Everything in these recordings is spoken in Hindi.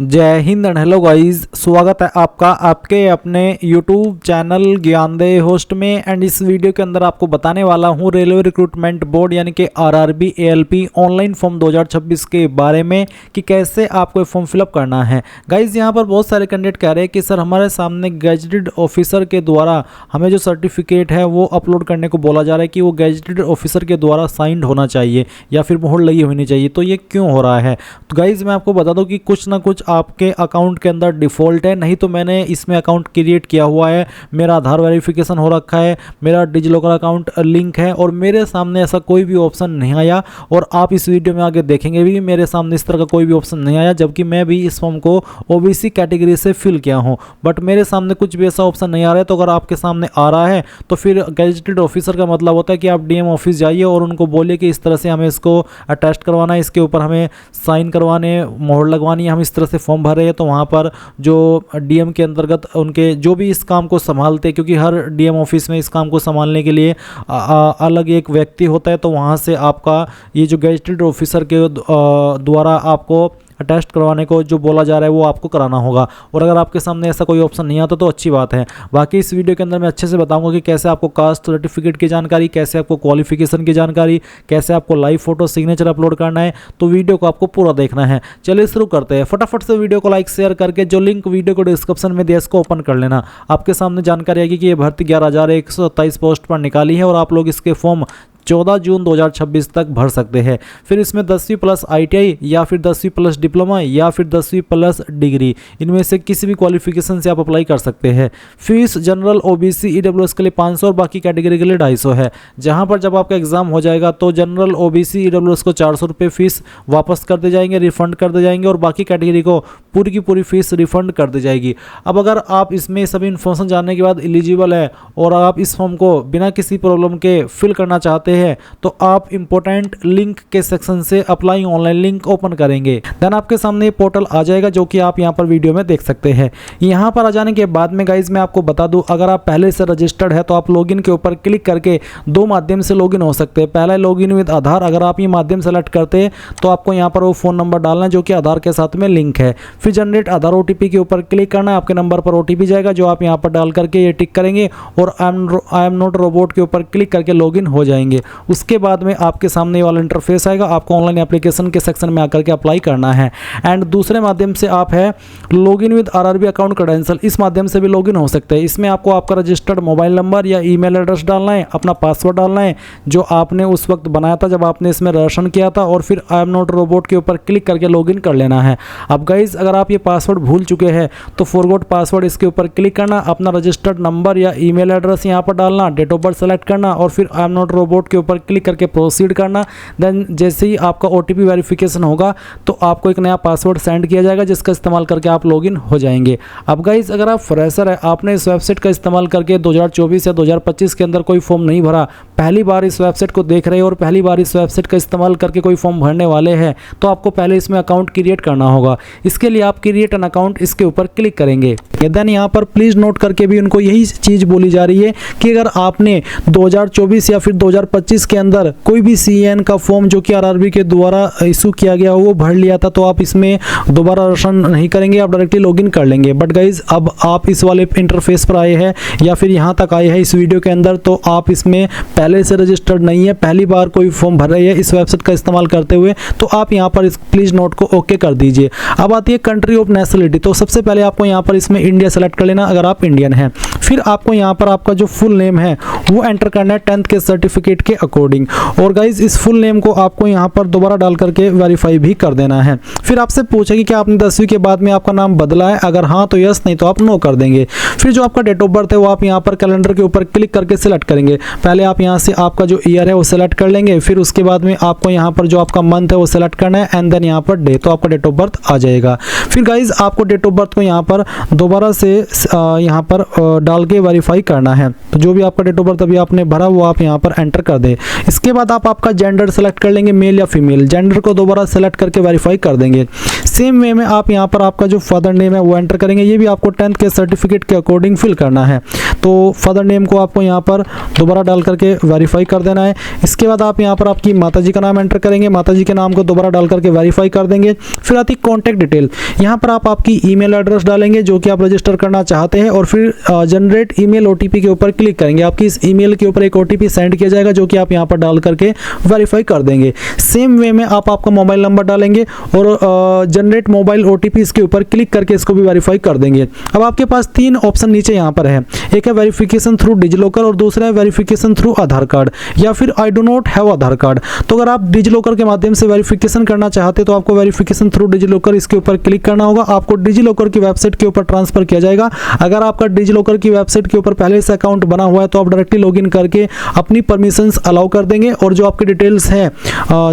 जय हिंद एंड हेलो गाइस, स्वागत है आपका आपके अपने यूट्यूब चैनल ज्ञानदेह होस्ट में। एंड इस वीडियो के अंदर आपको बताने वाला हूं रेलवे रिक्रूटमेंट बोर्ड यानी कि आरआरबी एएलपी ऑनलाइन फॉर्म 2026 के बारे में कि कैसे आपको फॉर्म फिलअप करना है। गाइस यहां पर बहुत सारे कैंडिडेट कह रहे हैं कि सर हमारे सामने गैजेटेड ऑफिसर के द्वारा हमें जो सर्टिफिकेट है वो अपलोड करने को बोला जा रहा है कि वो गैजेटेड ऑफिसर के द्वारा साइंड होना चाहिए या फिर मोहर लगी होनी चाहिए। तो ये क्यों हो रहा है? तो गाइस मैं आपको बता दूं कि कुछ ना कुछ आपके अकाउंट के अंदर डिफ़ॉल्ट है, नहीं तो मैंने इसमें अकाउंट क्रिएट किया हुआ है, मेरा आधार वेरिफिकेशन हो रखा है, मेरा डिजिलॉकर अकाउंट लिंक है और मेरे सामने ऐसा कोई भी ऑप्शन नहीं आया। और आप इस वीडियो में आगे देखेंगे भी मेरे सामने इस तरह का कोई भी ऑप्शन नहीं आया, जबकि मैं भी इस फॉर्म को ओबीसी कैटेगरी से फिल किया हूँ, बट मेरे सामने कुछ भी ऐसा ऑप्शन नहीं आ रहा है। तो अगर आपके सामने आ रहा है तो फिर गैजेटेड ऑफिसर का मतलब होता है कि आप डीएम ऑफिस जाइए और उनको बोलिए कि इस तरह से हमें इसको अटेस्ट करवाना है, इसके ऊपर हमें साइन करवाने, मोहर लगवानी है, हम इस तरह से फॉर्म भर रहे हैं। तो वहाँ पर जो डीएम के अंतर्गत उनके जो भी इस काम को संभालते हैं, क्योंकि हर डीएम ऑफिस में इस काम को संभालने के लिए अलग एक व्यक्ति होता है, तो वहाँ से आपका ये जो गैजेटेड ऑफिसर के द्वारा आपको टेस्ट करवाने को जो बोला जा रहा है वो आपको कराना होगा। और अगर आपके सामने ऐसा कोई ऑप्शन नहीं आता तो अच्छी बात है। बाकी इस वीडियो के अंदर मैं अच्छे से बताऊंगा कि कैसे आपको कास्ट सर्टिफिकेट की जानकारी, कैसे आपको क्वालिफिकेशन की जानकारी, कैसे आपको लाइव फोटो सिग्नेचर अपलोड करना है। तो वीडियो को आपको पूरा देखना है। चलिए शुरू करते हैं। फटाफट से वीडियो को लाइक शेयर करके जो लिंक वीडियो को डिस्क्रिप्शन में दिया इसको ओपन कर लेना। आपके सामने जानकारी आएगी कि ये भर्ती 11,127 पोस्ट पर निकाली है और आप लोग इसके फॉर्म 14 जून 2026 तक भर सकते हैं। फिर इसमें 10वीं प्लस आईटीआई या फिर 10वीं प्लस डिप्लोमा या फिर 10वीं प्लस डिग्री, इनमें से किसी भी क्वालिफिकेशन से आप अप्लाई कर सकते हैं। फीस जनरल ओबीसी ईडब्ल्यूएस के लिए 500 और बाकी कैटेगरी के लिए 250 है। जहां पर जब आपका एग्जाम हो जाएगा तो जनरल ओबीसी ईडब्ल्यूएस को 400 रुपये फीस वापस कर दे जाएंगे, रिफंड कर दे जाएंगे, और बाकी कैटेगरी को पूरी की पूरी फीस रिफंड कर दी जाएगी। अब अगर आप इसमें सभी इन्फॉर्मेशन जानने के बाद एलिजिबल है और आप इस फॉर्म को बिना किसी प्रॉब्लम के फिल करना चाहते हैं तो आप इंपॉर्टेंट लिंक के सेक्शन से अप्लाई ऑनलाइन लिंक ओपन करेंगे। देन आपके सामने पोर्टल आ जाएगा जो कि आप यहां पर वीडियो में देख सकते हैं। यहां पर आ जाने के बाद में गाइज मैं आपको बता दूं, अगर आप पहले से रजिस्टर्ड है तो आप लॉगिन के ऊपर क्लिक करके दो माध्यम से लॉगिन हो सकते हैं। पहला लॉगिन विद आधार, अगर आप ये माध्यम सेलेक्ट करते हैं तो आपको यहाँ पर वो फ़ोन नंबर डालना है जो कि आधार के साथ में लिंक है। फिर जनरेट आधार ओटीपी के ऊपर क्लिक करना है, आपके नंबर पर ओटीपी जाएगा जो आप यहाँ पर डाल करके ये टिक करेंगे और आई एम नॉट रोबोट के ऊपर क्लिक करके लॉगिन हो जाएंगे। उसके बाद में आपके सामने वाला इंटरफेस आएगा, आपको ऑनलाइन एप्लीकेशन के सेक्शन में आकर के अप्लाई करना है। एंड दूसरे माध्यम से आप है login with RRB account credential, इस माध्यम से भी लॉगिन हो सकते हैं। इसमें आपको आपका रजिस्टर्ड मोबाइल नंबर या ईमेल एड्रेस डालना है, अपना पासवर्ड डालना है जो आपने उस वक्त बनाया था जब आपने इसमें रजिस्ट्रेशन किया था, और फिर आई एम नॉट रोबोट के ऊपर क्लिक करके लॉगिन कर लेना है। अब गाइज अगर आप ये पासवर्ड भूल चुके हैं तो फॉरगॉट पासवर्ड इसके ऊपर क्लिक करना, अपना रजिस्टर्ड नंबर या ईमेल एड्रेस यहाँ पर डालना, डेट ऑफ बर्थ सेलेक्ट करना और फिर आई एम नॉट रोबोट के ऊपर क्लिक करके प्रोसीड करना। देन जैसे ही आपका ओटीपी वेरिफिकेशन होगा तो आपको एक नया पासवर्ड सेंड किया जाएगा जिसका इस्तेमाल करके आप लॉगिन हो जाएंगे। अब गाइज अगर आप फ्रेशर है, आपने इस वेबसाइट का इस्तेमाल करके 2024 या 2025 के अंदर कोई फॉर्म नहीं भरा, पहली बार इस वेबसाइट को देख रहे हैं और पहली बार इस वेबसाइट का इस्तेमाल करके कोई फॉर्म भरने वाले हैं, तो आपको पहले इसमें अकाउंट क्रिएट करना होगा। इसके लिए आप क्रिएट एन अकाउंट इसके ऊपर क्लिक करेंगे। देन यहाँ पर प्लीज नोट करके भी उनको यही चीज़ बोली जा रही है कि अगर आपने 2024 या फिर 2025 के अंदर कोई भी सीएन का फॉर्म जो कि आरआरबी के द्वारा इशू किया गया वो भर लिया था तो आप इसमें दोबारा रजिस्ट्रेशन नहीं करेंगे, आप डायरेक्टली लॉगिन कर लेंगे। बट गाइज अब आप इस वाले इंटरफेस पर आए हैं या फिर यहाँ तक आए हैं इस वीडियो के अंदर, तो आप इसमें पहले से रजिस्टर्ड नहीं है, पहली बार कोई फॉर्म भर रहे हैं इस वेबसाइट का इस्तेमाल करते हुए, तो आप यहाँ पर इस प्लीज नोट को ओके कर दीजिए। अब आती है कंट्री ऑफ नेशनलिटी, तो सबसे पहले आपको यहाँ पर इसमें इंडिया सेलेक्ट कर लेना अगर आप इंडियन हैं। फिर आपको यहाँ पर आपका जो फुल नेम है वो एंटर करना है 10th के सर्टिफिकेट के अकॉर्डिंग। और गाइज इस फुल नेम को आपको यहाँ पर दोबारा डाल करके वेरीफाई भी कर देना है। फिर आपसे पूछेगी कि आपने 10वीं के बाद में आपका नाम बदला है, अगर हाँ तो यस, नहीं तो आप नो कर देंगे। फिर जो आपका डेट ऑफ बर्थ है वो आप यहाँ पर कैलेंडर के ऊपर क्लिक करके सिलेक्ट करेंगे। पहले आप यहाँ से आपका जो ईयर है वो सिलेक्ट कर लेंगे, फिर उसके बाद में आपको यहाँ पर जो आपका मंथ है वो सिलेक्ट करना है एंड देन यहाँ पर डे, तो आपका डेट ऑफ बर्थ आ जाएगा। फिर गाइज आपको डेट ऑफ बर्थ को यहाँ पर दोबारा से यहाँ पर डाल डाल के वेरीफाई करना है। तो जो भी आपका डेट ऑफ बर्थ अभी आपने भरा वो आप यहाँ पर एंटर कर दें। इसके बाद आप आपका जेंडर सेलेक्ट कर लेंगे, मेल या फीमेल। जेंडर को दोबारा सेलेक्ट करके वेरीफाई कर देंगे। सेम वे में आप यहाँ पर आपका जो फादर नेम है वो एंटर करेंगे। ये भी आपको 10th के सर्टिफिकेट के अकॉर्डिंग फिल करना है। तो फादर नेम को आपको यहाँ पर दोबारा डाल करके वेरीफाई कर देना है। इसके बाद आप यहाँ पर आपकी माताजी का नाम एंटर करेंगे, माताजी के नाम को दोबारा डाल करके वेरीफाई कर देंगे। फिर आती कॉन्टैक्ट डिटेल। यहाँ पर आप आपकी ईमेल एड्रेस डालेंगे जो कि आप रजिस्टर करना चाहते हैं और फिर जनरेट ईमेल ओटीपी के ऊपर क्लिक करेंगे। आपकी इस ईमेल के ऊपर एक ओटीपी सेंड किया जाएगा जो कि आप यहाँ पर डाल करके वेरीफाई कर देंगे। सेम वे में आप आपका मोबाइल नंबर डालेंगे और जनरेट मोबाइल ओटीपी इसके ऊपर क्लिक करके इसको भी वेरीफाई कर देंगे। अब आपके पास 3 ऑप्शन नीचे यहाँ पर है। एक है वेरिफिकेशन थ्रू डिजिलॉकर और दूसरा है वेरिफिकेशन थ्रू आधार कार्ड या फिर I do not have Aadhaar card. तो अगर आप डिजिलॉकर के माध्यम से वेरिफिकेशन करना चाहते तो आपको वेरिफिकेशन थ्रू डिजिलॉकर इसके ऊपर क्लिक करना होगा। आपको डिजिलॉकर की वेबसाइट के ऊपर ट्रांसफर किया जाएगा। अगर आपका डिजिलॉकर की वेबसाइट के ऊपर पहले से अकाउंट बना हुआ है तो आप डायरेक्टली लॉगिन करके अपनी परमिशंस अलाउ कर देंगे और जो आपकी डिटेल्स हैं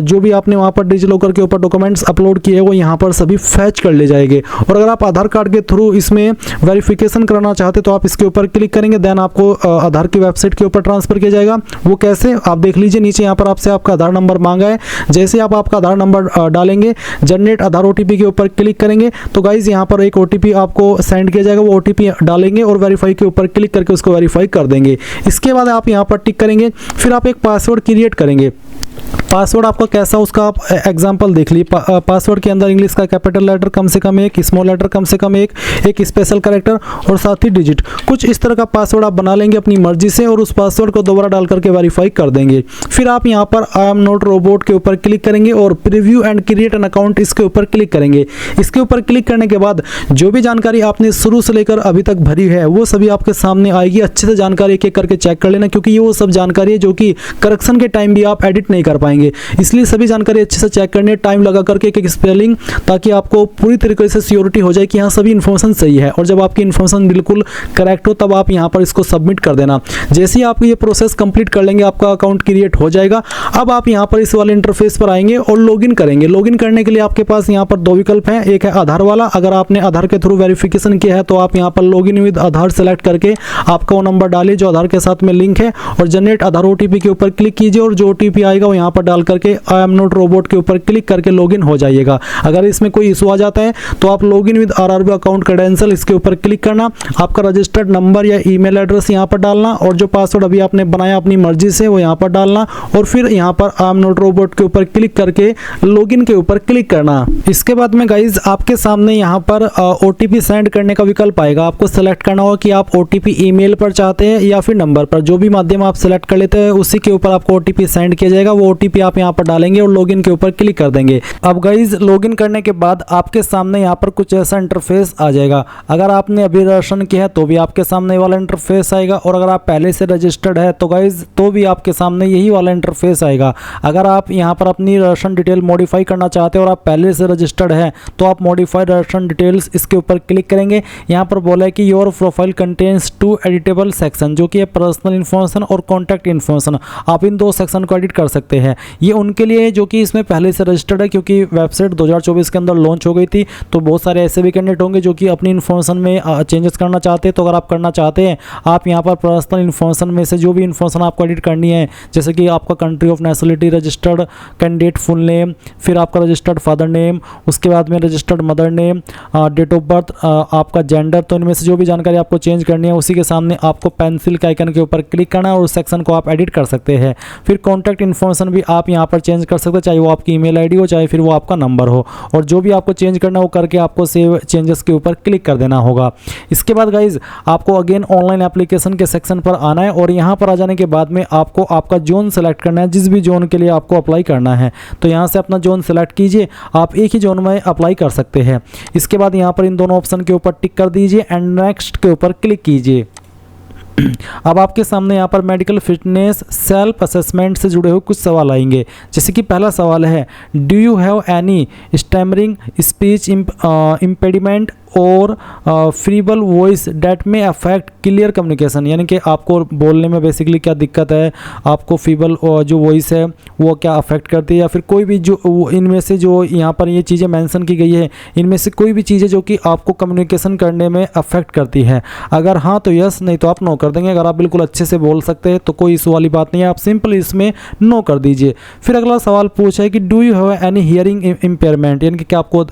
जो भी आपने वहां पर डिजिलॉकर के ऊपर डॉक्यूमेंट्स अपलोड किए वो यहाँ पर सभी फैच कर ले जाएंगे। और अगर आप आधार कार्ड के थ्रू इसमें वेरिफिकेशन करना चाहते तो आप इसके ऊपर क्लिक करेंगे, देन आपको आधार की वेबसाइट के ऊपर ट्रांसफर किया जाएगा। वो कैसे आप देख लीजिए, नीचे यहाँ पर आपसे आपका आधार नंबर मांगा है। जैसे आप आपका आधार नंबर डालेंगे, जनरेट आधार ओटीपी के ऊपर क्लिक करेंगे तो गाइज यहाँ पर एक ओटीपी आपको सेंड किया जाएगा। वो ओटीपी डालेंगे और वेरीफाई के ऊपर क्लिक करके उसको वेरीफाई कर देंगे। इसके बाद आप यहाँ पर टिक करेंगे, फिर आप एक पासवर्ड क्रिएट करेंगे। पासवर्ड आपका कैसा उसका आप एग्जांपल देख लीजिए। पासवर्ड के अंदर इंग्लिश का कैपिटल लेटर कम से कम एक, स्मॉल लेटर कम से कम एक स्पेशल कैरेक्टर और साथ ही डिजिट, कुछ इस तरह का पासवर्ड आप बना लेंगे अपनी मर्जी से और उस पासवर्ड को दोबारा डाल करके वेरीफाई कर देंगे। फिर आप यहाँ पर आई एम नॉट रोबोट के ऊपर क्लिक करेंगे और preview and create an account इसके ऊपर क्लिक करेंगे। इसके ऊपर क्लिक करने के बाद जो भी जानकारी आपने शुरू से लेकर अभी तक भरी है वो सभी आपके सामने आएगी। अच्छे से जानकारी एक एक करके चेक कर लेना क्योंकि ये वो सब जानकारी है जो कि करेक्शन के टाइम भी आप एडिट नहीं कर पाएंगे, इसलिए सभी जानकारी अच्छे से चेक करनी है, टाइम लगा करके एक स्पेलिंग, ताकि आपको पूरी तरीके से श्योरिटी हो जाए कि यहाँ सभी इन्फॉर्मेशन सही है। और जब आपकी इन्फॉर्मेशन बिल्कुल करेक्ट हो तब आप यहाँ पर इसको सबमिट कर देना। जैसे ही आप ये प्रोसेस कंप्लीट कर लेंगे आपका अकाउंट क्रिएट हो जाएगा। अब आप यहाँ पर इस वाले इंटरफेस पर आएंगे और लॉगिन करेंगे। लॉगिन करने के लिए आपके पास यहाँ पर 2 विकल्प हैं। एक है आधार वाला, अगर आपने आधार के थ्रू वेरिफिकेशन किया है तो आप यहाँ पर लॉगिन विद आधार सेलेक्ट करके आपका वो नंबर डालिए जो आधार के साथ में लिंक है और जनरेट आधार ओटीपी के ऊपर क्लिक कीजिए और जो ओटीपी आएगा वो यहाँ पर डाल करके आई एम नॉट रोबोट के ऊपर क्लिक करके लॉगिन हो जाइएगा। अगर इसमें कोई इशू आ जाता है तो आप login with RRB account credential इसके ऊपर क्लिक करना, आपका रजिस्टर्ड नंबर या ईमेल एड्रेस यहाँ पर डालना और जो पासवर्ड अभी आपने बनाया अपनी मर्जी से वो यहाँ पर डालना और फिर यहाँ पर आई एम नॉट रोबोट के ऊपर क्लिक करके लॉगिन के ऊपर क्लिक करना। इसके बाद में गाइज आपके सामने यहाँ पर ओटीपी सेंड करने का विकल्प आएगा। आपको सेलेक्ट करना होगा कि आप ओटीपी ईमेल पर चाहते हैं या फिर नंबर पर, जो भी माध्यम आप सेलेक्ट कर लेते हैं उसी के ऊपर आपको ओटीपी सेंड किया जाएगा। वो ओटीपी आप यहाँ पर डालेंगे और लॉगिन के ऊपर क्लिक कर देंगे। अब गाइज लॉगिन करने के बाद आपके सामने यहाँ पर कुछ ऐसा इंटरफेस आ जाएगा। अगर आपने अभी रजिस्ट्रेशन किया है तो भी आपके सामने वाला इंटरफेस आएगा और अगर आप पहले से रजिस्टर्ड है तो गाइज तो भी आपके सामने यही वाला इंटरफेस आएगा। अगर आप यहाँ पर अपनी रजिस्ट्रेशन डिटेल मॉडिफाई करना चाहते हैं और आप पहले से रजिस्टर्ड है तो आप मॉडिफाइड रजिस्ट्रेशन डिटेल्स इसके ऊपर क्लिक करेंगे। यहाँ पर बोला है कि your profile contains 2 editable section, जो कि है पर्सनल इन्फॉर्मेशन और कॉन्टैक्ट इन्फॉर्मेशन। आप इन 2 सेक्शन को एडिट कर सकते हैं। ये उनके लिए जो कि इसमें पहले से रजिस्टर्ड है, क्योंकि वेबसाइट 2024 के अंदर लॉन्च हो गई थी तो बहुत सारे ऐसे भी कैंडिडेट होंगे जो कि अपनी इन्फॉर्मेशन में चेंजेस करना चाहते हैं। तो अगर आप करना चाहते हैं आप यहाँ पर पर्सनल इन्फॉर्मेशन में से जो भी इन्फॉर्मेशन आपको एडिट करनी है, जैसे कि आपका country of nationality, registered candidate full name, फिर आपका रजिस्टर्ड फादर नेम, उसके बाद में registered mother name, date of birth, आपका जेंडर, तो इनमें से जो भी जानकारी आपको चेंज करनी है उसी के सामने आपको पेंसिल के आइकन के ऊपर क्लिक करना है और उस सेक्शन को आप एडिट कर सकते हैं। फिर कॉन्टैक्ट इन्फॉर्मेशन भी आप यहाँ पर चेंज कर सकते हैं, चाहे वो आपकी ईमेल आईडी हो चाहे फिर वो आपका नंबर हो, और जो भी आपको चेंज करना है वो करके आपको सेव चेंजेस के ऊपर क्लिक कर देना होगा। इसके बाद गाइज आपको अगेन ऑनलाइन एप्लीकेशन के सेक्शन पर आना है और यहाँ पर आ जाने के बाद में आपको आपका जोन सेलेक्ट करना है, जिस भी जोन के लिए आपको अप्लाई करना है। तो यहाँ से अपना जोन सेलेक्ट कीजिए, आप एक ही जोन में अप्लाई कर सकते हैं। इसके बाद यहाँ पर इन दोनों ऑप्शन के ऊपर टिक कर दीजिए एंड नेक्स्ट के ऊपर क्लिक कीजिए। अब आपके सामने यहाँ पर मेडिकल फिटनेस सेल्फ असेसमेंट से जुड़े हुए कुछ सवाल आएंगे। जैसे कि पहला सवाल है, do you have any stammering, speech impediment और फ्रीबल वॉइस डेट में अफेक्ट क्लियर कम्युनिकेशन, यानी कि आपको बोलने में बेसिकली क्या दिक्कत है, आपको फीबल जो वॉइस है वो क्या अफेक्ट करती है, या फिर कोई भी जो इनमें से जो यहाँ पर ये चीज़ें मेंशन की गई है इनमें से कोई भी चीज़ें जो कि आपको कम्युनिकेशन करने में अफेक्ट करती है। अगर हाँ तो यस, नहीं तो आप नो कर देंगे। अगर आप बिल्कुल अच्छे से बोल सकते हैं तो कोई इशू वाली बात नहीं है, आप सिंपल इसमें नो कर दीजिए। फिर अगला सवाल पूछा है कि do you have any hearing impairment, यानी कि क्या आपको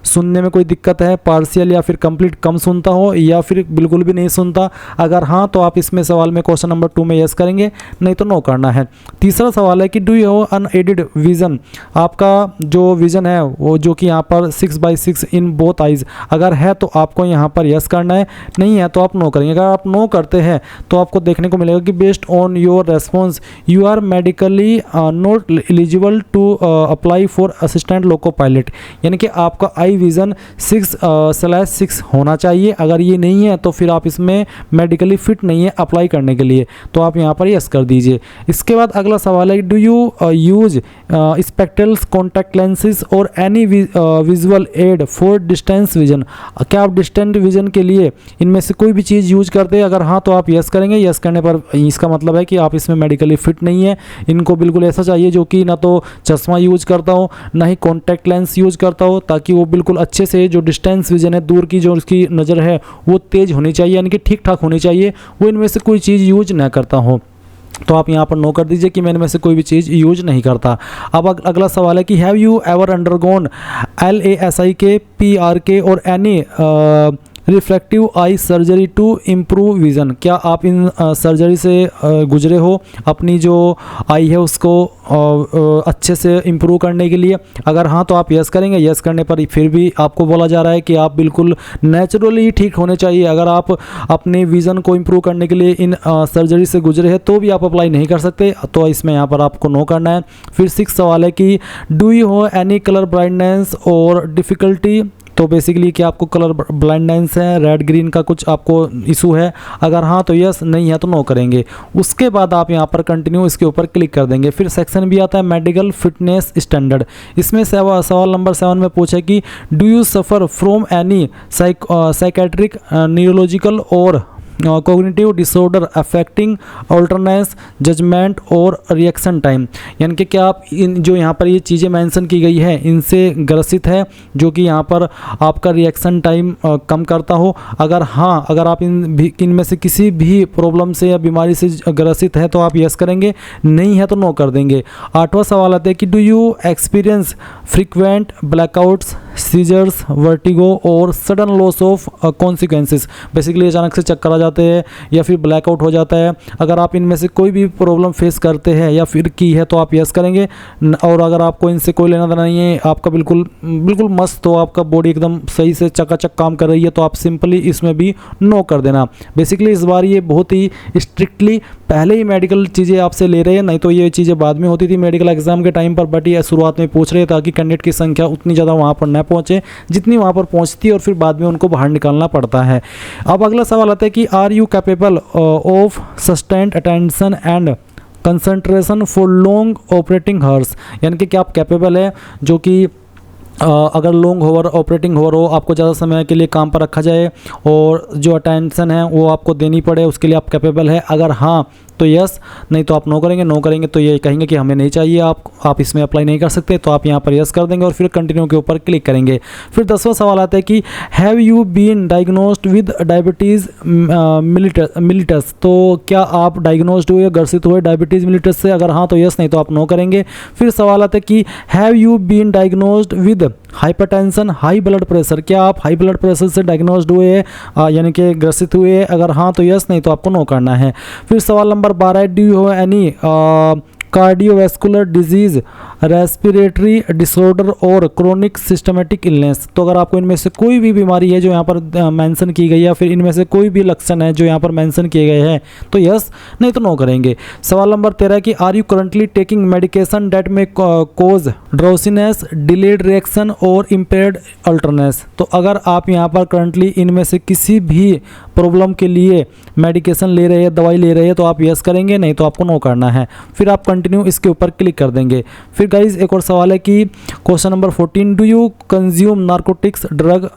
सुनने में कोई दिक्कत है, पार्शियल या फिर कंप्लीट कम सुनता हो या फिर बिल्कुल भी नहीं सुनता। अगर हाँ तो आप इसमें सवाल में क्वेश्चन नंबर 2 में यस करेंगे, नहीं तो नो करना है। तीसरा सवाल है कि do you have unaided vision, आपका जो विजन है वो जो कि यहाँ पर 6/6 इन बोथ आइज, अगर है तो आपको यहाँ पर यस करना है, नहीं है तो आप नो करेंगे। अगर आप नो करते हैं तो आपको देखने को मिलेगा कि based on your response you are medically not eligible to apply for assistant loco pilot, यानी कि आपका आई विज़न 6/6 होना चाहिए। अगर ये नहीं है तो फिर आप इसमें मेडिकली फिट नहीं है अप्लाई करने के लिए, तो आप यहाँ पर यस कर दीजिए। इसके बाद अगला सवाल है, do you use spectrals, contact lenses और any visual aid for distance vision, क्या आप डिस्टेंट विजन के लिए इनमें से कोई भी चीज़ यूज करते हैं। अगर हाँ तो आप यस करेंगे। यस करने पर इसका मतलब है कि आप इसमें मेडिकली फिट नहीं है, इनको बिल्कुल ऐसा चाहिए जो कि ना तो चश्मा यूज करता हो ना ही कॉन्टैक्ट लेंस यूज करता हो, ताकि वो बिल्कुल अच्छे से जो डिस्टेंस विजन है, दूर की जो उसकी नज़र है वो तेज़ होनी चाहिए, यानी कि ठीक ठाक होनी चाहिए, वो इनमें से कोई चीज़ यूज ना करता हो। तो आप यहाँ पर नो कर दीजिए कि मैं इनमें से कोई भी चीज़ यूज नहीं करता। अब अगला सवाल है कि have you ever undergone LASIK, PRK और any refractive eye surgery to improve vision, क्या आप इन सर्जरी से गुजरे हो अपनी जो आई है उसको अच्छे से इम्प्रूव करने के लिए। अगर हाँ तो आप यस करेंगे। यस करने पर फिर भी आपको बोला जा रहा है कि आप बिल्कुल नेचुरली ठीक होने चाहिए। अगर आप अपने विज़न को इम्प्रूव करने के लिए इन सर्जरी से गुजरे हैं तो भी आप अप्लाई नहीं कर सकते, तो इसमें यहाँ पर आपको नो करना है। फिर 6 सवाल है कि do you have any colour blindness और डिफ़िकल्टी, तो बेसिकली क्या आपको कलर ब्लाइंडनेस है, रेड ग्रीन का कुछ आपको इशू है। अगर हाँ तो यस, नहीं है तो नो करेंगे। उसके बाद आप यहाँ पर कंटिन्यू इसके ऊपर क्लिक कर देंगे। फिर सेक्शन भी आता है मेडिकल फिटनेस स्टैंडर्ड, इसमें सवाल नंबर 7 में पूछा कि do you suffer from any psychiatric, neurological और कॉग्निटिव डिसऑर्डर अफेक्टिंग अल्टरनेस, जजमेंट और रिएक्शन टाइम, यानी कि क्या आप इन जो यहाँ पर ये चीज़ें मेंशन की गई है इनसे ग्रसित है, जो कि यहाँ पर आपका रिएक्शन टाइम कम करता हो। अगर हाँ, अगर आप इनमें से किसी भी प्रॉब्लम से या बीमारी से ग्रसित है तो आप यस करेंगे, नहीं है तो नो कर देंगे। 8वां सवाल आता है कि do you experience frequent blackouts, seizures, vertigo और sudden loss of consequences, basically अचानक से चक्कर आ जाते हैं या फिर ब्लैकआउट हो जाता है। अगर आप इनमें से कोई भी प्रॉब्लम फेस करते हैं या फिर की है तो आप यस करेंगे, और अगर आपको इनसे कोई लेना देना नहीं है, आपका बिल्कुल मस्त हो, आपका बॉडी एकदम सही से चकाचक काम कर रही है, तो आप सिंपली इसमें भी नो कर देना। बेसिकली इस बार ये बहुत ही स्ट्रिक्टली पहले ही मेडिकल चीज़ें आपसे ले रहे हैं, नहीं तो ये चीज़ें बाद में होती थी मेडिकल एग्जाम के टाइम पर, बट ये शुरुआत में पूछ रहे हैं ताकि कैंडिडेट की संख्या उतनी ज़्यादा वहाँ पर न पहुँचे जितनी वहाँ पर पहुँचती है, और फिर बाद में उनको बाहर निकालना पड़ता है। अब अगला सवाल आता है कि are you capable of sustained attention and concentration for long operating hours, यानी कि क्या आप कैपेबल है जो कि अगर लॉन्ग होवर ऑपरेटिंग होवर हो, आपको ज़्यादा समय के लिए काम पर रखा जाए और जो अटेंशन है वो आपको देनी पड़े, उसके लिए आप कैपेबल है। अगर हाँ तो यस, नहीं तो आप नो करेंगे। नो करेंगे तो ये कहेंगे कि हमें नहीं चाहिए, आप इसमें अप्लाई नहीं कर सकते, तो आप यहाँ पर यस कर देंगे और फिर कंटिन्यू के ऊपर क्लिक करेंगे। फिर 10वां सवाल आता है कि have you been diagnosed with diabetes mellitus, तो क्या आप डायग्नोस्ड हुए, ग्रसित हुए डायबिटीज़ मिलिटस से। अगर हाँ तो यस, नहीं तो आप नो करेंगे। फिर सवाल आता है कि have you been diagnosed with hypertension, high blood pressure, क्या आप हाई ब्लड प्रेशर से डायग्नोस्ड हुए हैं, यानी कि ग्रसित हुए हैं। अगर हाँ तो यस, नहीं तो आपको नो करना है। फिर सवाल नंबर 12 है do you have any cardiovascular disease, respiratory disorder और क्रोनिक सिस्टमेटिक इलनेस, तो अगर आपको इनमें से कोई भी बीमारी है जो यहाँ पर मेंशन की गई है, या फिर इनमें से कोई भी लक्षण है जो यहाँ पर मेंशन किए गए हैं तो यस, नहीं तो नो करेंगे। सवाल नंबर 13 कि are you currently taking medication that में कॉज ड्राउसीनेस, डिलेड रिएक्शन और इम्पेयर्ड अल्टरनेस, तो अगर आप यहाँ पर करंटली इनमें से किसी भी प्रॉब्लम के लिए मेडिकेशन ले रहे हैं, दवाई ले रहे हैं, तो आप यस करेंगे, नहीं तो आपको नो करना है। फिर आप कंटिन्यू इसके ऊपर क्लिक कर देंगे। फिर फिर गाइज एक और सवाल है कि question number 14, do you consume narcotics, drug,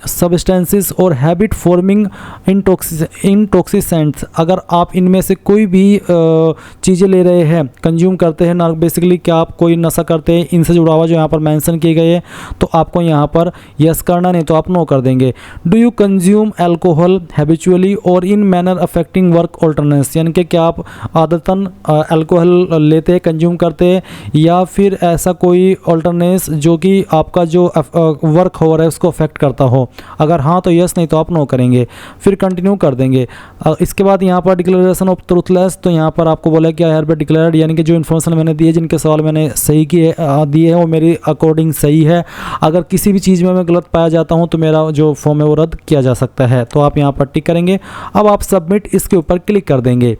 substances और हैबिट फॉर्मिंग इंटॉक्सिसेंट्स। अगर आप इनमें से कोई भी चीज़ें ले रहे हैं, कंज्यूम करते हैं, बेसिकली क्या आप कोई नशा करते हैं, इनसे जुड़ा हुआ जो यहाँ पर मेंशन किए गए हैं, तो आपको यहाँ पर यस करना, नहीं तो आप नो कर देंगे। Do you consume alcohol habitually और इन मैनर अफेक्टिंग वर्क ऑल्टरनेस, यानी कि क्या आप आदतन अल्कोहल लेते हैं, कंज्यूम करते हैं, या फिर ऐसा कोई ऑल्टरनेस जो कि आपका जो वर्क हो रहा है उसको अफेक्ट करता हो। अगर हाँ तो यस, नहीं तो आप नो करेंगे। फिर कंटिन्यू कर देंगे। इसके बाद यहाँ पर डिक्लेरेशन ऑफ ट्रूथलेस, तो यहाँ पर आपको बोला कि आई हैव डिक्लेयर्ड, यानी कि जो इन्फॉर्मेशन मैंने दी है, जिनके सवाल मैंने सही किए दिए हैं वो मेरी अकॉर्डिंग सही है। अगर किसी भी चीज़ में मैं गलत पाया जाता हूँ तो मेरा जो फॉर्म है वो रद्द किया जा सकता है। तो आप यहाँ पर टिक करेंगे। अब आप सबमिट इसके ऊपर क्लिक कर देंगे।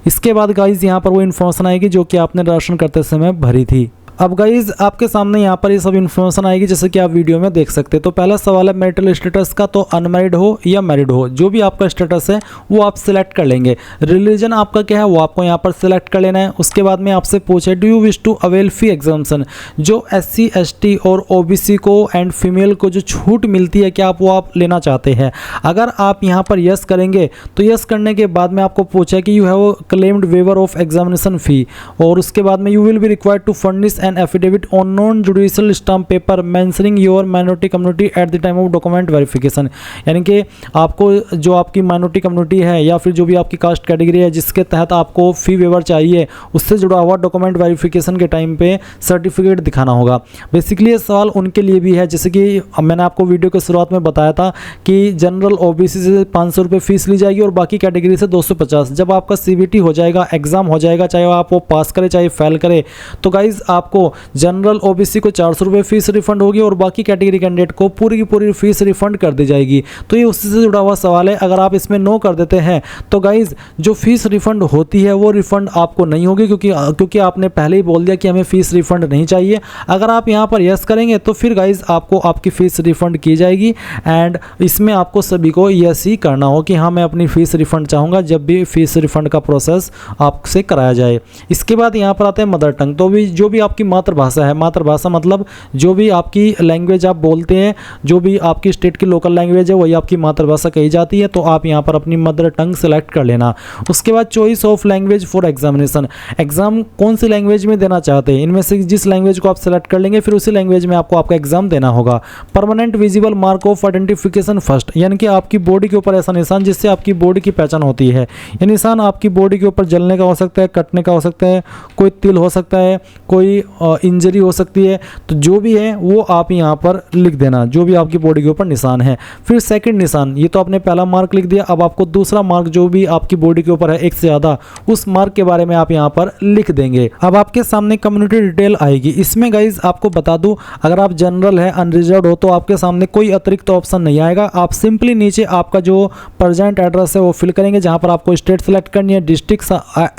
इसके बाद गाइज यहाँ पर वो इन्फॉर्मेशन आएगी जो कि आपने राशन करते समय भरी थी। अब गाइज आपके सामने यहाँ पर ये सब इन्फॉर्मेशन आएगी जैसे कि आप वीडियो में देख सकते हैं। तो पहला सवाल है मैरिटल स्टेटस का, तो अनमैरिड हो या मैरिड हो, जो भी आपका स्टेटस है वो आप सिलेक्ट कर लेंगे। रिलीजन आपका क्या है वो आपको यहाँ पर सिलेक्ट कर लेना है। उसके बाद में आपसे पूछे do you wish to avail fee exemption, जो SC ST और OBC को एंड फीमेल को जो छूट मिलती है, क्या आप वो आप लेना चाहते हैं। अगर आप यहाँ पर यस करेंगे तो यस करने के बाद में आपको पूछा कि you have claimed waiver of examination fee, और उसके बाद में you will be required to furnish an affidavit on non-judicial stamp paper mentioning your minority community at the time of document verification, यानी कि आपको जो आपकी माइनॉरिटी कम्युनिटी है या फिर जो भी आपकी कास्ट कैटेगरी है जिसके तहत आपको फी वेवर चाहिए, उससे जुड़ा हुआ डॉक्यूमेंट वेरिफिकेशन के टाइम पे सर्टिफिकेट दिखाना होगा। बेसिकली ये सवाल उनके लिए भी है, जैसे कि मैंने आपको वीडियो के शुरुआत में बताया था कि जनरल OBC से 500 रुपये फीस ली जाएगी और बाकी कैटेगरी से 250। जब आपका CVT हो जाएगा, एग्जाम हो जाएगा, चाहे आप वो पास करे चाहे फेल करे, तो गाइज आपको जनरल OBC को 400 रुपये फीस रिफंड होगी और बाकी कैटेगरी कैंडिडेट को पूरी की पूरी फीस रिफंड कर दी जाएगी। तो ये उससे से जुड़ा हुआ सवाल है। अगर आप इसमें नो कर देते हैं तो गाइज जो फीस रिफंड होती है वो रिफंड आपको नहीं होगी, क्योंकि आपने पहले ही बोल दिया कि हमें फीस रिफंड नहीं चाहिए। अगर आप यहाँ पर यस करेंगे तो फिर गाइज आपको आपकी फ़ीस रिफंड की जाएगी, एंड इसमें आपको सभी को यस ही करना हो कि हाँ मैं अपनी फ़ीस रिफंड चाहूँगा जब भी फीस रिफंड का प्रोसेस आपसे कराया जाए। इसके बाद यहाँ पर आते हैं मदर टंग, तो भी जो भी आपकी मातृभाषा है, मातृभाषा मतलब जो भी आपकी लैंग्वेज आप बोलते हैं, जो भी आपकी स्टेट की लोकल लैंग्वेज है वही आपकी मातृभाषा कही जाती है। तो आप यहाँ पर अपनी मदर टंग सेलेक्ट कर लेना। उसके बाद choice of language for examination, exam कौन सी लैंग्वेज में देना चाहते हैं, इनमें से जिस लैंग्वेज को आप सेलेक्ट कर लेंगे फिर उसी लैंग्वेज में आपको आपका एग्जाम देना होगा। Permanent visible mark of identification first, यानी कि आपकी बॉडी के ऊपर ऐसा निशान जिससे आपकी बॉडी की पहचान होती है। ये निशान आपकी बॉडी के ऊपर जलने का हो सकता है, कटने का हो सकता है, कोई तिल हो सकता है, कोई इंजरी हो सकती है, तो जो भी है वो आप यहाँ पर लिख देना, जो भी आपकी बॉडी के ऊपर निशान है। फिर सेकंड निशान, ये तो आपने पहला मार्क लिख दिया, अब आपको दूसरा मार्क जो भी आपकी बॉडी के ऊपर है एक से ज़्यादा, उस मार्क के बारे में आप यहाँ पर लिख देंगे। अब आपके सामने कम्युनिटी डिटेल आएगी। इसमें गाइज आपको बता दूं, अगर आप जनरल है, अनरिजर्व हो, तो आपके सामने कोई अतिरिक्त ऑप्शन नहीं आएगा। आप सिंपली नीचे आपका जो प्रेजेंट एड्रेस है वो फिल करेंगे, जहाँ पर आपको स्टेट सेलेक्ट करनी है, डिस्ट्रिक्ट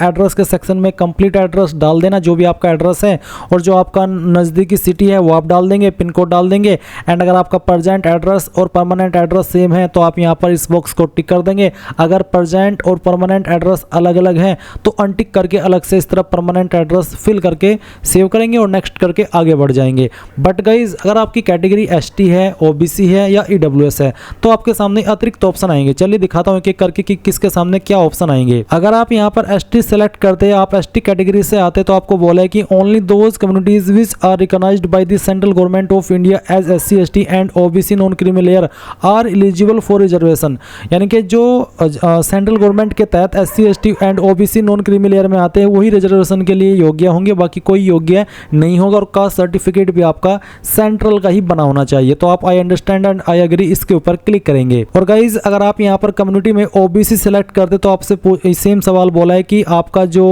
एड्रेस के सेक्शन में कंप्लीट एड्रेस डाल देना, जो भी आपका एड्रेस है, और जो आपका नज़दीकी सिटी है वो आप डाल देंगे, पिन कोड डाल देंगे। एंड अगर आपका प्रेजेंट एड्रेस और परमानेंट एड्रेस सेम है तो आप यहाँ पर इस बॉक्स को टिक कर देंगे। अगर प्रेजेंट और परमानेंट एड्रेस अलग अलग हैं तो अनटिक करके अलग से इस तरह परमानेंट एड्रेस फिल करके सेव करेंगे और नेक्स्ट करके आगे बढ़ जाएंगे। बट गाइज अगर आपकी कैटेगरी ST है, OBC है या EWS है तो आपके सामने अतिरिक्त ऑप्शन आएंगे। चलिए दिखाता हूँ एक एक करके कि किसके सामने क्या ऑप्शन आएंगे। अगर आप यहाँ पर ST सेलेक्ट करते हैं, आप ST कैटेगरी से आते तो आपको बोला है कि only those communities which are recognised by the central government of India as SC ST and OBC non creamy layer are eligible for reservation, यानी कि जो सेंट्रल गवर्नमेंट के तहत SC ST and OBC non creamy layer में आते हैं वही रिजर्वेशन के लिए योग्य होंगे, बाकी कोई योग्य नहीं होगा। और कास्ट सर्टिफिकेट भी आपका सेंट्रल का ही बना होना चाहिए। तो आप I understand and I agree इसके ऊपर क्लिक करेंगे। और गाइज अगर आप यहाँ पर कम्युनिटी में OBC सेलेक्ट करते तो आपसे सेम सवाल बोला है कि आपका जो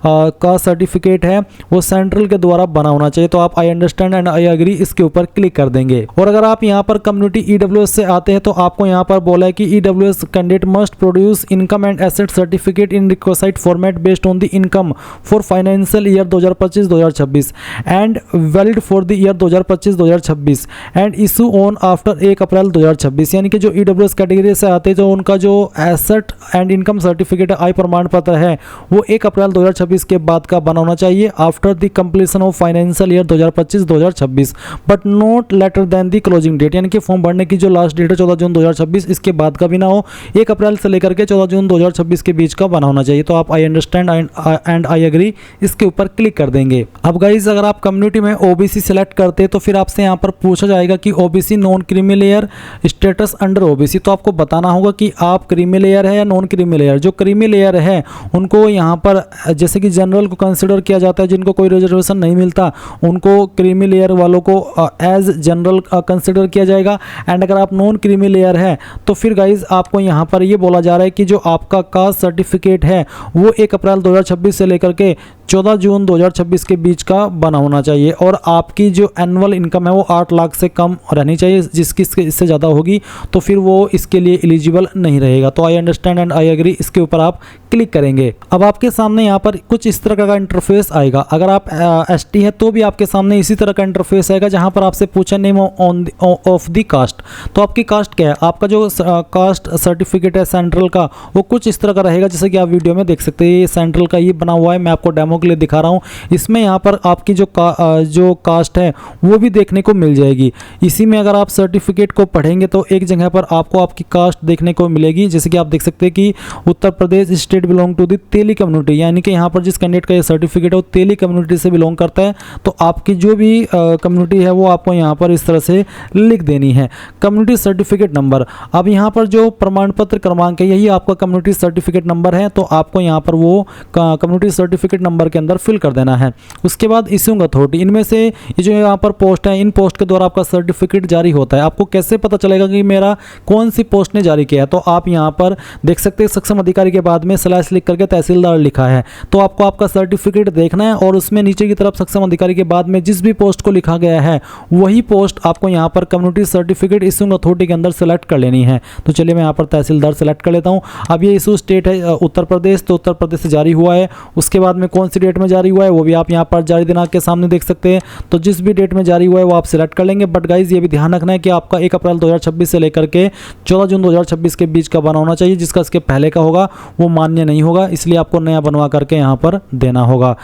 कास्ट सर्टिफिकेट है वो सेंट्रल के द्वारा बना होना चाहिए। तो आप I understand and I agree इसके ऊपर क्लिक कर देंगे। और अगर आप यहाँ पर कम्युनिटी EWS से आते हैं तो आपको यहाँ पर बोला है कि EWS candidate must produce income and asset certificate in request format based on the income for financial year 2025-2026 and valid for the year 2025-2026 and issue on after 1 अप्रैल 2026, यानी कि जो EWS कैटेगरी से आते हैं तो उनका जो एसेट एंड इनकम सर्टिफिकेट आय प्रमाण पत्र है वो 1 अप्रैल 2026 के बाद का बना होना चाहिए, after the completion of financial year 2025-2026 but not later than the closing date, यानी कि फॉर्म भरने की जो लास्ट डेट है 14 जून 2026 इसके बाद का भी ना हो, 1 अप्रैल से लेकर के 14 जून 2026 के बीच का बना होना चाहिए। तो आप I understand and I agree इसके ऊपर क्लिक कर देंगे। अब गाइज अगर आप कम्युनिटी में ओबीसी सेलेक्ट करते तो फिर आपसे यहाँ पर पूछा जाएगा कि OBC non creamy layer status under OBC, तो आपको बताना होगा कि आप क्रीमी लेयर है या नॉन क्रीमी लेयर। जो क्रीमी लेयर है उनको यहाँ पर जैसे कि जनरल को कंसिडर किया जाता है, जिनको कोई रिजर्वेशन नहीं मिलता उनको क्रीमी लेयर वालों को एज जनरल कंसिडर किया जाएगा। एंड अगर आप नॉन क्रीमी लेयर है तो फिर गाइज आपको यहाँ पर ये बोला जा रहा है कि जो आपका कास्ट सर्टिफिकेट है वो 1 अप्रैल 2026 से लेकर के 14 जून 2026 के बीच का बना होना चाहिए और आपकी जो एनुअल इनकम है वो 8 लाख से कम रहनी चाहिए। जिसकी इससे ज़्यादा होगी तो फिर वो इसके लिए एलिजिबल नहीं रहेगा। तो I understand and I agree इसके ऊपर आप क्लिक करेंगे। अब आपके सामने यहाँ पर कुछ इस तरह का इंटरफेस आएगा। अगर आप एसटी है तो भी आपके सामने इसी तरह का इंटरफेस आएगा जहाँ पर आपसे पूछा नेम ऑफ द कास्ट। तो आपकी कास्ट क्या है, आपका जो कास्ट सर्टिफिकेट है सेंट्रल का वो कुछ इस तरह का रहेगा जैसे कि आप वीडियो में देख सकते हैं। ये सेंट्रल का ये बना हुआ है, मैं आपको डेमो के लिए दिखा रहा हूँ। इसमें यहाँ पर आपकी जो कास्ट है वो भी देखने को मिल जाएगी। इसी में अगर आप सर्टिफिकेट को पढ़ेंगे तो एक जगह पर आपको आपकी कास्ट देखने को मिलेगी। जैसे कि आप देख सकते हैं कि Uttar Pradesh state belong to the Teli community, यानी कि यहाँ पर जिस कैंडिडेट का ये सर्टिफिकेट है वो तेली कम्युनिटी से बिलोंग करता है। तो आपकी जो भी कम्युनिटी है वो आपको यहाँ पर इस तरह से लिख देनी है। कम्युनिटी सर्टिफिकेट नंबर, अब यहाँ पर जो प्रमाण पत्र क्रमांक है यही आपका कम्युनिटी सर्टिफिकेट नंबर है। तो आपको यहाँ पर वो कम्युनिटी सर्टिफिकेट नंबर के अंदर फिल कर देना है। उसके बाद इश्यूइंग अथॉरिटी, इनमें से ये जो यहाँ पर पोस्ट है इन पोस्ट के द्वारा आपका सर्टिफिकेट जारी होता है। आपको कैसे पता चलेगा कि मेरा कौन सी पोस्ट ने जारी किया है, तो आप यहाँ पर देख सकते हैं सक्षम अधिकारी के बाद में स्लैश लिख करके तहसीलदार लिखा है। तो आपको आपका सर्टिफिकेट देखना है और उसमें नीचे की तरफ सक्षम अधिकारी के बाद में जिस भी पोस्ट को लिखा गया है वही पोस्ट आपको यहाँ पर कम्युनिटी सर्टिफिकेट इश्यूइंग अथॉरिटी के अंदर सेलेक्ट कर लेनी है। तो चलिए मैं यहाँ पर तहसीलदार सेलेक्ट कर लेता हूँ। अब ये इशू स्टेट है उत्तर प्रदेश, तो उत्तर प्रदेश से जारी हुआ है। उसके बाद में कौन सी डेट में जारी हुआ है वो भी आप यहाँ पर जारी दिनांक के सामने देख सकते हैं। तो जिस भी डेट में जारी हुआ है वो आप सिलेक्ट कर लेंगे। बट गाइज ये भी ध्यान रखना है कि आपका 1 अप्रैल 2026 से लेकर के 14 जून 2026 के बीच का बना होना चाहिए। जिसका इसके पहले का होगा वो मान्य नहीं होगा, इसलिए आपको नया बनवा करके यहाँ पर देना होगा।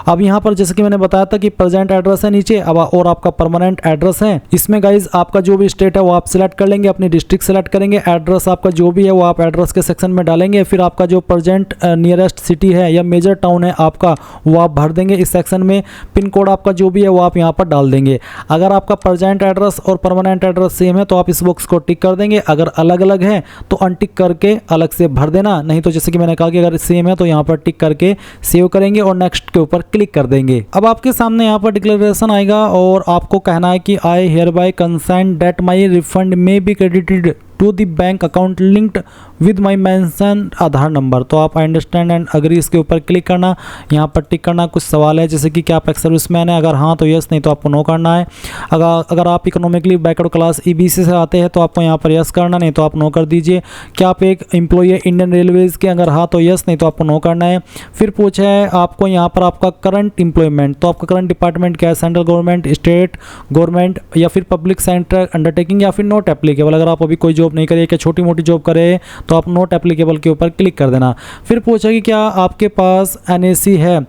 अब यहाँ पर जैसे कि मैंने बताया था कि प्रेजेंट एड्रेस है नीचे, अब और आपका परमानेंट एड्रेस है। इसमें गाइज आपका जो भी स्टेट है वो आप सिलेक्ट कर लेंगे, अपनी डिस्ट्रिक्ट सेलेक्ट करेंगे, एड्रेस आपका जो भी है वो आप एड्रेस के सेक्शन में डालेंगे। फिर आपका जो प्रेजेंट नियरेस्ट सिटी है या मेजर टाउन है आपका वो आप भर देंगे इस सेक्शन में। पिन कोड आपका जो भी है वो आप यहाँ पर डाल देंगे। अगर आपका प्रेजेंट एड्रेस और परमानेंट एड्रेस सेम है तो आप इस बॉक्स को टिक कर देंगे। अगर अलग अलग है तो अनटिक करके अलग से भर देना, नहीं तो जैसे कि मैंने कहा कि अगर सेम है तो यहाँ पर टिक करके सेव करेंगे और नेक्स्ट के ऊपर क्लिक कर देंगे। अब आपके सामने यहाँ पर डिक्लेरेशन आएगा और आपको कहना है कि I hereby consent that my refund may be credited to the bank account linked with my mention Aadhaar number. तो आप आई अंडरस्टैंड एंड अग्री इसके ऊपर क्लिक करना, यहाँ पर टिक करना। कुछ सवाल है जैसे कि क्या आप एक्स सर्विसमैन है, अगर हाँ तो यस, नहीं तो आपको नो करना है। अगर आप इकोनॉमिकली बैकवर्ड क्लास ईबीसी से आते हैं तो आपको यहाँ पर यस करना, नहीं तो आप नो कर दीजिए। क्या आप एक एम्प्लॉई है इंडियन रेलवेज़ के, अगर हाँ तो यस, नहीं तो आपको नो करना है। फिर पूछा है आपको यहाँ पर आपका करंट एम्प्लॉयमेंट, तो आपका करंट डिपार्टमेंट क्या है, सेंट्रल गवर्नमेंट, स्टेट गवर्नमेंट या फिर पब्लिक सेक्टर अंडरटेकिंग या फिर नॉट एप्लीकेबल। अगर आप अभी कोई जॉब नहीं करे, क्या छोटी मोटी जॉब करे तो आप नॉट एप्लीकेबल के ऊपर क्लिक कर देना। फिर पूछा कि क्या आपके पास एनएसी है,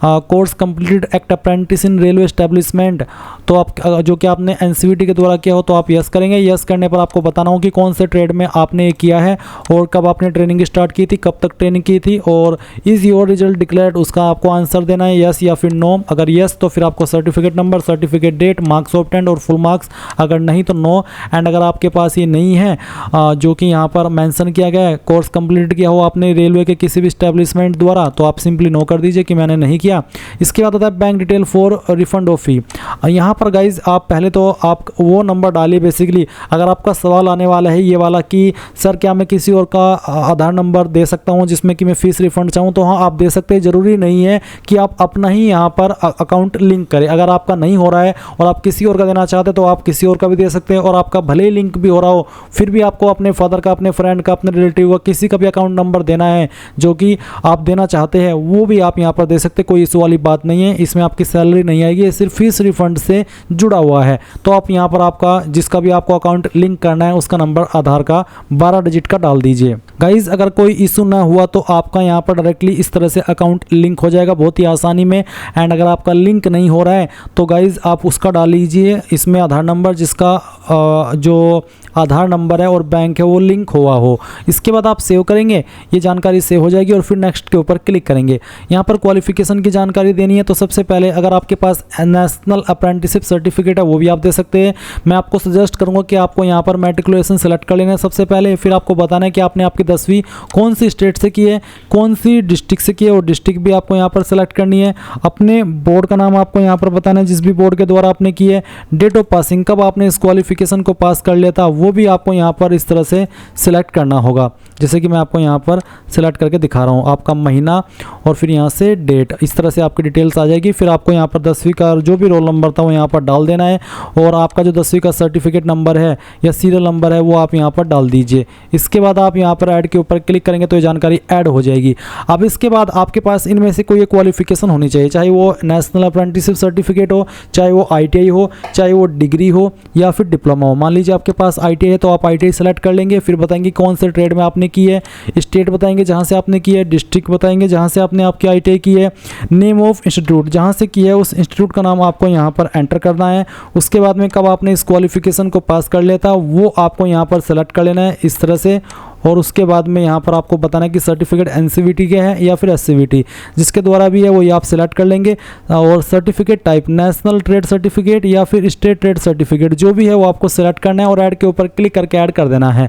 कोर्स कंप्लीटेड एक्ट अप्रेंटिस इन रेलवे एस्टेब्लिशमेंट, तो आप जो कि आपने एनसीवीटी के द्वारा किया हो तो आप यस करेंगे। यस करने पर आपको बताना हो कि कौन से ट्रेड में आपने किया है और कब आपने ट्रेनिंग स्टार्ट की थी, कब तक ट्रेनिंग की थी और इज़ योर रिजल्ट डिक्लेयर्ड, उसका आपको आंसर देना है यस या फिर नो। अगर यस तो फिर आपको certificate number, certificate date, marks obtained और फुल मार्क्स, अगर नहीं तो नो। एंड अगर आपके पास ये नहीं है जो कि यहाँ पर मेंशन किया गया है, कोर्स कंप्लीट किया हो आपने रेलवे के किसी भी एस्टेब्लिशमेंट द्वारा, तो आप सिंपली नो कर दीजिए कि मैंने नहीं किया। इसके बाद आता है bank detail for refund of fee. यहाँ पर गाइज आप पहले तो आप वो नंबर डालिए। बेसिकली अगर आपका सवाल आने वाला है ये वाला कि सर क्या मैं किसी और का आधार नंबर दे सकता हूँ जिसमें कि मैं फीस रिफंड चाहूँ, तो हाँ आप दे सकते हैं। ज़रूरी नहीं है कि आप अपना ही यहाँ पर अकाउंट लिंक करें। अगर आपका नहीं हो रहा है और आप किसी और का देना चाहते हैं तो आप किसी और का भी दे सकते हैं, और आपका भले ही लिंक भी हो रहा हो फिर भी आपको अपने फादर का, अपने फ्रेंड का, अपने रिलेटिव का, किसी का भी अकाउंट नंबर देना है जो कि आप देना चाहते हैं, वो भी आप यहाँ पर दे सकते हैं। कोई इशू वाली बात नहीं है, इसमें आपकी सैलरी नहीं आएगी, ये सिर्फ फीस रिफंड से जुड़ा हुआ है। तो आप यहाँ पर आपका जिसका भी आपको अकाउंट लिंक करना है उसका नंबर आधार का 12 डिजिट का डाल दीजिए। गाइज अगर कोई इशू ना हुआ तो आपका यहाँ पर डायरेक्टली इस तरह से अकाउंट लिंक हो जाएगा बहुत ही आसानी में। एंड अगर आपका लिंक नहीं हो रहा है तो गाइज आप उसका डाल लीजिए इसमें आधार नंबर, जिसका जो आधार नंबर है और बैंक है वो लिंक हुआ हो। इसके बाद आप सेव करेंगे, ये जानकारी सेव हो जाएगी और फिर नेक्स्ट के ऊपर क्लिक करेंगे। यहाँ पर क्वालिफिकेशन की जानकारी देनी है, तो सबसे पहले अगर आपके पास नेशनल अप्रेंटिसशिप सर्टिफिकेट है वो भी आप दे सकते हैं। मैं आपको सजेस्ट करूँगा कि आपको यहाँ पर मैट्रिकुलेशन सेलेक्ट कर लेना है सबसे पहले, फिर आपको बताना है कि आपने आपकी 10वीं कौन सी स्टेट से की है, कौन सी डिस्ट्रिक्ट से की है, और डिस्ट्रिक्ट भी आपको यहाँ पर सेलेक्ट करनी है। अपने बोर्ड का नाम आपको यहाँ पर बताना है जिस भी बोर्ड के द्वारा आपने की है। डेट ऑफ पासिंग, कब आपने इस क्वालिफिकेशन को पास कर लिया था, वो भी आपको यहाँ पर इस तरह से सिलेक्ट करना होगा। जैसे कि मैं आपको यहाँ पर सिलेक्ट करके दिखा रहा हूँ, आपका महीना और फिर यहाँ से डेट, इस तरह से आपकी डिटेल्स आ जाएगी। फिर आपको यहाँ पर 10वीं का जो भी रोल नंबर था वो यहाँ पर डाल देना है, और आपका जो 10वीं का सर्टिफिकेट नंबर है या सीरियल नंबर है वो आप यहाँ पर डाल दीजिए। इसके बाद आप यहाँ पर ऐड के ऊपर क्लिक करेंगे तो ये जानकारी ऐड हो जाएगी। अब इसके बाद आपके पास इनमें से कोई क्वालिफिकेशन होनी चाहिए, चाहे वो नेशनल अप्रेंटिसशिप सर्टिफिकेट हो, चाहे वो ITI हो, चाहे वो डिग्री हो या फिर डिप्लोमा हो। मान लीजिए आपके पास ITI है तो आप ITI सेलेक्ट कर लेंगे, फिर बताएंगे कौन से ट्रेड में आपने की है, स्टेट बताएंगे जहाँ से आपने की है, डिस्ट्रिक्ट बताएंगे जहाँ से आपने आपकी ITI की है, नेम ऑफ इंस्टीट्यूट जहाँ से की है उस इंस्टीट्यूट का नाम आपको यहाँ पर एंटर करना है। उसके बाद में कब आपने इस क्वालिफिकेशन को पास कर लिया था वो आपको यहाँ पर सेलेक्ट कर लेना है इस तरह से। और उसके बाद में यहाँ पर आपको बताना है कि सर्टिफिकेट NCVT के हैं या फिर SCVT, जिसके द्वारा भी है वो ये आप सिलेक्ट कर लेंगे। और certificate type national trade certificate या फिर स्टेट ट्रेड सर्टिफिकेट जो भी है वो आपको सिलेक्ट करना है और ऐड के ऊपर क्लिक करके ऐड कर देना है।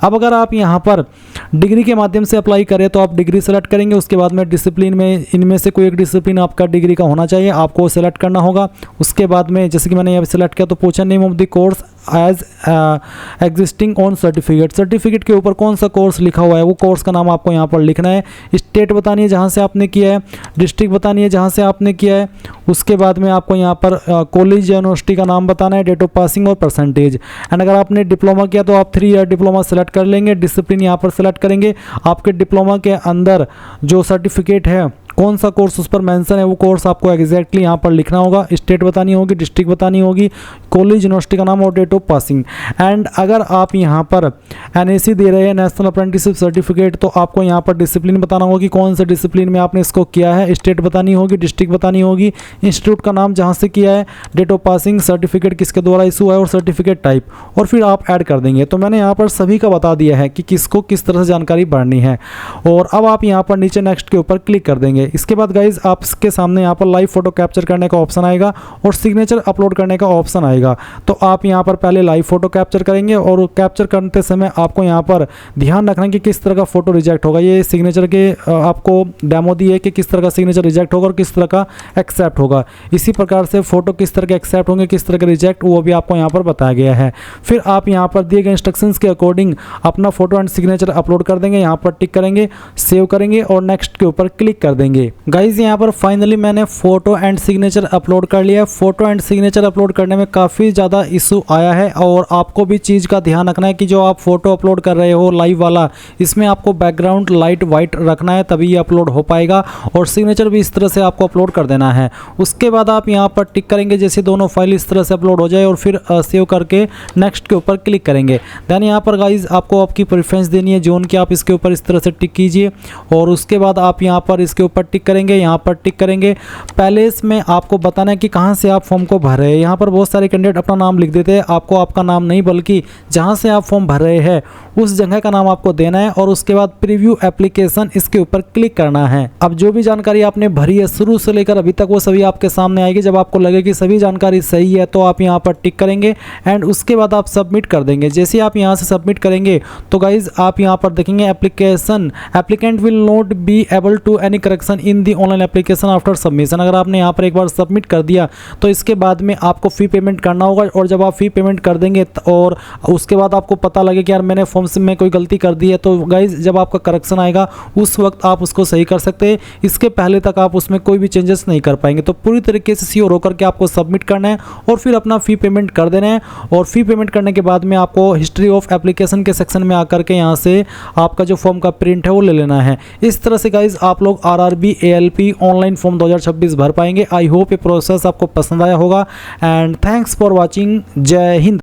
अब अगर आप यहाँ पर डिग्री के माध्यम से अप्लाई करें तो आप डिग्री सेलेक्ट करेंगे। उसके बाद में डिसिप्लिन में इनमें से कोई एक डिसिप्लिन आपका डिग्री का होना चाहिए, आपको सेलेक्ट करना होगा। उसके बाद में जैसे कि मैंने यहाँ सेलेक्ट किया तो पूछा name of the course as existing on certificate, certificate के ऊपर कौन सा कोर्स लिखा हुआ है वो कोर्स का नाम आपको यहाँ पर लिखना है। स्टेट बतानी है जहाँ से आपने किया है, डिस्ट्रिक्ट बतानी है जहाँ से आपने किया है। उसके बाद में आपको यहाँ पर कॉलेज या यूनिवर्सिटी का नाम बताना है, डेट ऑफ पासिंग और परसेंटेज। एंड अगर आपने डिप्लोमा किया तो आप 3 ईयर डिप्लोमा सेलेक्ट कर लेंगे, डिसिप्लिन यहाँ पर सेलेक्ट करेंगे। आपके डिप्लोमा के अंदर जो सर्टिफिकेट है कौन सा कोर्स उस पर मेंशन है वो कोर्स आपको एग्जैक्टली यहाँ पर लिखना होगा। स्टेट बतानी होगी, डिस्ट्रिक्ट बतानी होगी, कॉलेज यूनिवर्सिटी का नाम और डेट ऑफ पासिंग। एंड अगर आप यहाँ पर NAC दे रहे हैं नेशनल अप्रेंटिसशिप सर्टिफिकेट तो आपको यहाँ पर डिसिप्लिन बताना होगी, कौन से डिसिप्लिन में आपने इसको किया है। स्टेट बतानी होगी, डिस्ट्रिक्ट बतानी होगी, इंस्टीट्यूट का नाम जहाँ से किया है, डेट ऑफ पासिंग, सर्टिफिकेट किसके द्वारा इशू है और सर्टिफिकेट टाइप, और फिर आप ऐड कर देंगे। तो मैंने यहाँ पर सभी का बता दिया है कि किसको किस तरह से जानकारी भरनी है। और अब आप यहाँ पर नीचे नेक्स्ट के ऊपर क्लिक कर देंगे। इसके बाद गाइज आपके सामने यहाँ पर लाइव फोटो कैप्चर करने का ऑप्शन आएगा और सिग्नेचर अपलोड करने का ऑप्शन आएगा। तो आप यहाँ पर पहले लाइव फोटो कैप्चर करेंगे और कैप्चर करते समय आपको यहाँ पर ध्यान रखना कि किस तरह का फोटो रिजेक्ट होगा। ये सिग्नेचर के आपको डेमो दी है कि किस तरह का सिग्नेचर रिजेक्ट होगा और किस तरह का एक्सेप्ट होगा। इसी प्रकार से फोटो किस तरह के एक्सेप्ट होंगे, किस तरह के रिजेक्ट, वो भी आपको यहाँ पर बताया गया है। फिर आप यहाँ पर दिए गए इंस्ट्रक्शंस के अकॉर्डिंग अपना फोटो एंड सिग्नेचर अपलोड कर देंगे। यहाँ पर टिक करेंगे, सेव करेंगे और नेक्स्ट के ऊपर क्लिक कर देंगे। गाइज यहाँ पर फाइनली मैंने फोटो एंड सिग्नेचर अपलोड कर लिया। फोटो एंड सिग्नेचर अपलोड करने में काफ़ी ज़्यादा इशू आया है और आपको भी चीज़ का ध्यान रखना है कि जो आप फोटो अपलोड कर रहे हो लाइव वाला, इसमें आपको बैकग्राउंड लाइट वाइट रखना है तभी ये अपलोड हो पाएगा। और सिग्नेचर भी इस तरह से आपको अपलोड कर देना है। उसके बाद आप यहाँ पर टिक करेंगे जैसे दोनों फाइल इस तरह से अपलोड हो जाए और फिर सेव करके नेक्स्ट के ऊपर क्लिक करेंगे। देन यहाँ पर गाइज आपको आपकी प्रेफरेंस देनी है जोन की, आप इसके ऊपर इस तरह से टिक कीजिए और उसके बाद आप यहाँ पर इसके ऊपर टिक करेंगे, यहाँ पर टिक करेंगे। पहले इसमें आपको बताना है कि कहाँ से आप फॉर्म को भर रहे हैं। यहाँ पर बहुत सारे कैंडिडेट अपना नाम लिख देते हैं, आपको आपका नाम नहीं बल्कि जहाँ से आप फॉर्म भर रहे हैं उस जगह का नाम आपको देना है और उसके बाद प्रीव्यू एप्लीकेशन इसके ऊपर क्लिक करना है। अब जो भी जानकारी आपने भरी है शुरू से लेकर अभी तक वो सभी आपके सामने आएगी। जब आपको लगे कि सभी जानकारी सही है तो आप यहाँ पर टिक करेंगे एंड उसके बाद आप सबमिट कर देंगे। जैसे आप यहाँ से सबमिट करेंगे तो गाइज आप यहाँ पर देखेंगे applicant will not be able to any correction in the online application after submission. अगर आपने यहाँ पर एक बार सबमिट कर दिया तो इसके बाद में आपको फ़ी पेमेंट करना होगा और जब आप फ़ी पेमेंट कर देंगे और उसके बाद आपको पता लगे कि यार मैंने फॉर्म फॉर्म्स में कोई गलती कर दी है तो गाइज जब आपका करेक्शन आएगा उस वक्त आप उसको सही कर सकते हैं। इसके पहले तक आप उसमें कोई भी चेंजेस नहीं कर पाएंगे। तो पूरी तरीके से श्योर होकर के आपको सबमिट करना है और फिर अपना फ़ी पेमेंट कर देना है। और फ़ी पेमेंट करने के बाद में आपको हिस्ट्री ऑफ एप्लीकेशन के सेक्शन में आकर के यहाँ से आपका जो फॉर्म का प्रिंट है वो ले लेना है। इस तरह से गाइज आप लोग RRB ALP ऑनलाइन फॉर्म 2026 भर पाएंगे। आई होप ये प्रोसेस आपको पसंद आया होगा एंड थैंक्स फॉर वॉचिंग। जय हिंद।